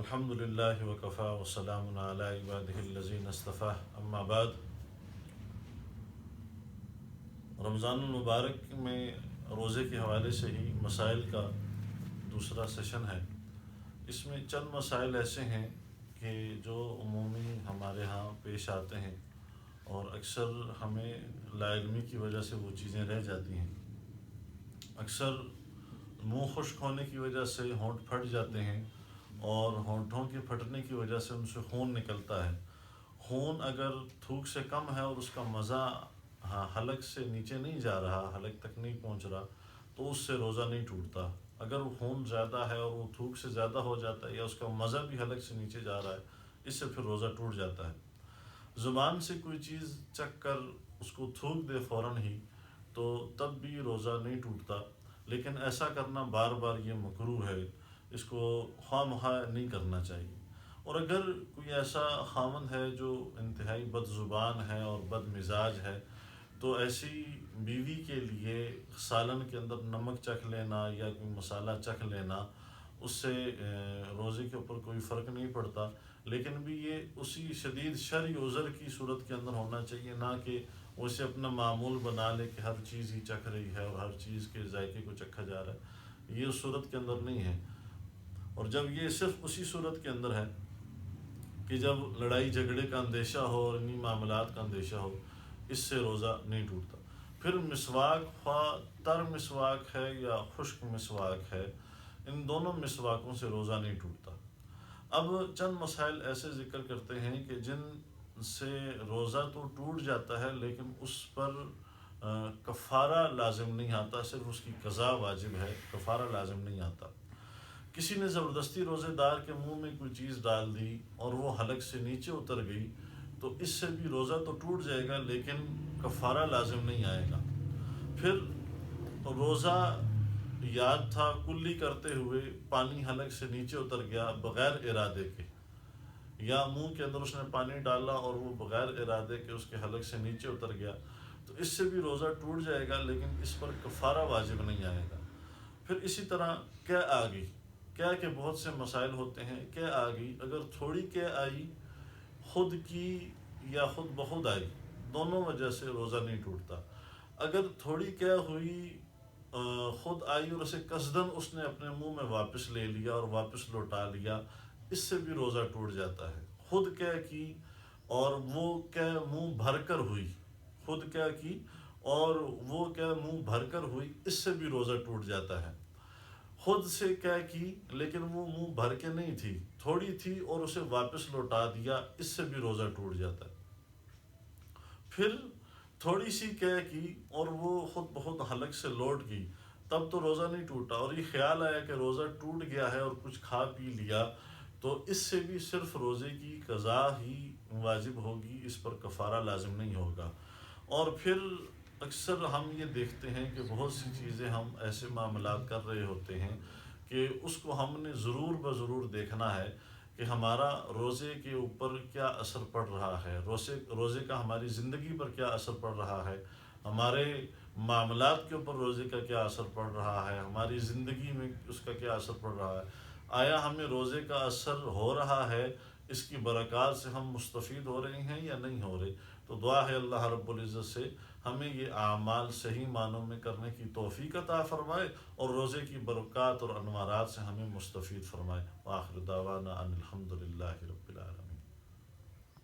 الحمد للہ وکفا وسلام علی عبادہ الذین اصطفیٰ اما بعد۔ رمضان المبارک میں روزے کے حوالے سے ہی مسائل کا دوسرا سیشن ہے۔ اس میں چند مسائل ایسے ہیں کہ جو عمومی ہمارے ہاں پیش آتے ہیں اور اکثر ہمیں لا علمی کی وجہ سے وہ چیزیں رہ جاتی ہیں۔ اکثر منہ خشک ہونے کی وجہ سے ہونٹ پھٹ جاتے ہیں اور ہونٹوں کے پھٹنے کی وجہ سے ان سے خون نکلتا ہے۔ خون اگر تھوک سے کم ہے اور اس کا مزہ حلق سے نیچے نہیں جا رہا، حلق تک نہیں پہنچ رہا، تو اس سے روزہ نہیں ٹوٹتا۔ اگر وہ خون زیادہ ہے اور وہ تھوک سے زیادہ ہو جاتا ہے یا اس کا مزہ بھی حلق سے نیچے جا رہا ہے، اس سے پھر روزہ ٹوٹ جاتا ہے۔ زبان سے کوئی چیز چکھ کر اس کو تھوک دے فوراً ہی تو تب بھی روزہ نہیں ٹوٹتا، لیکن ایسا کرنا بار بار یہ مکروہ ہے، اس کو خواہ مخواہ نہیں کرنا چاہیے۔ اور اگر کوئی ایسا خاوند ہے جو انتہائی بد زبان ہے اور بد مزاج ہے، تو ایسی بیوی کے لیے سالن کے اندر نمک چکھ لینا یا کوئی مسالہ چکھ لینا، اس سے روزے کے اوپر کوئی فرق نہیں پڑتا، لیکن بھی یہ اسی شدید شرعی عذر کی صورت کے اندر ہونا چاہیے، نہ کہ وہ اسے اپنا معمول بنا لے کہ ہر چیز ہی چکھ رہی ہے اور ہر چیز کے ذائقے کو چکھا جا رہا ہے۔ یہ اس صورت کے اندر نہیں ہے۔ اور جب یہ صرف اسی صورت کے اندر ہے کہ جب لڑائی جھگڑے کا اندیشہ ہو اور انہی معاملات کا اندیشہ ہو، اس سے روزہ نہیں ٹوٹتا۔ پھر مسواک، خواہ تر مسواک ہے یا خشک مسواک ہے، ان دونوں مسواکوں سے روزہ نہیں ٹوٹتا۔ اب چند مسائل ایسے ذکر کرتے ہیں کہ جن سے روزہ تو ٹوٹ جاتا ہے لیکن اس پر کفارہ لازم نہیں آتا، صرف اس کی قضا واجب ہے، کفارہ لازم نہیں آتا۔ کسی نے زبردستی روزے دار کے منہ میں کوئی چیز ڈال دی اور وہ حلق سے نیچے اتر گئی تو اس سے بھی روزہ تو ٹوٹ جائے گا لیکن کفارہ لازم نہیں آئے گا۔ پھر روزہ یاد تھا، کلی کرتے ہوئے پانی حلق سے نیچے اتر گیا بغیر ارادے کے، یا منہ کے اندر اس نے پانی ڈالا اور وہ بغیر ارادے کے اس کے حلق سے نیچے اتر گیا، تو اس سے بھی روزہ ٹوٹ جائے گا لیکن اس پر کفارہ واجب نہیں آئے گا۔ پھر اسی طرح قے آ گئی، قے کے بہت سے مسائل ہوتے ہیں۔ قے آ گئی، اگر تھوڑی قے آئی، خود کی یا خود بخود آئی، دونوں وجہ سے روزہ نہیں ٹوٹتا۔ اگر تھوڑی قے ہوئی، خود آئی اور اسے قصداً اس نے اپنے منہ میں واپس لے لیا اور واپس لوٹا لیا، اس سے بھی روزہ ٹوٹ جاتا ہے۔ خود قے کی اور وہ قے منہ بھر کر ہوئی، خود قے کی اور وہ قے منہ بھر کر ہوئی، اس سے بھی روزہ ٹوٹ جاتا ہے۔ خود سے قے کی لیکن وہ منہ بھر کے نہیں تھی، تھوڑی تھی اور اسے واپس لوٹا دیا، اس سے بھی روزہ ٹوٹ جاتا ہے۔ پھر تھوڑی سی قے کی اور وہ خود بخود حلق سے لوٹ گئی، تب تو روزہ نہیں ٹوٹا، اور یہ خیال آیا کہ روزہ ٹوٹ گیا ہے اور کچھ کھا پی لیا، تو اس سے بھی صرف روزے کی قضا ہی واجب ہوگی، اس پر کفارہ لازم نہیں ہوگا۔ اور پھر اکثر ہم یہ دیکھتے ہیں کہ بہت سی چیزیں ہم ایسے معاملات کر رہے ہوتے ہیں کہ اس کو ہم نے ضرور بضرور دیکھنا ہے کہ ہمارا روزے کے اوپر کیا اثر پڑ رہا ہے، روزے کا ہماری زندگی پر کیا اثر پڑ رہا ہے، ہمارے معاملات کے اوپر روزے کا کیا اثر پڑ رہا ہے، ہماری زندگی میں اس کا کیا اثر پڑ رہا ہے۔ آیا ہمیں روزے کا اثر ہو رہا ہے، اس کی برکات سے ہم مستفید ہو رہے ہیں یا نہیں ہو رہے؟ تو دعا ہے اللہ رب العزت سے ہمیں یہ اعمال صحیح معنوں میں کرنے کی توفیق عطا فرمائے اور روزے کی برکات اور انوارات سے ہمیں مستفید فرمائے۔ وآخر دعوانا ان الحمد للہ رب العالمین۔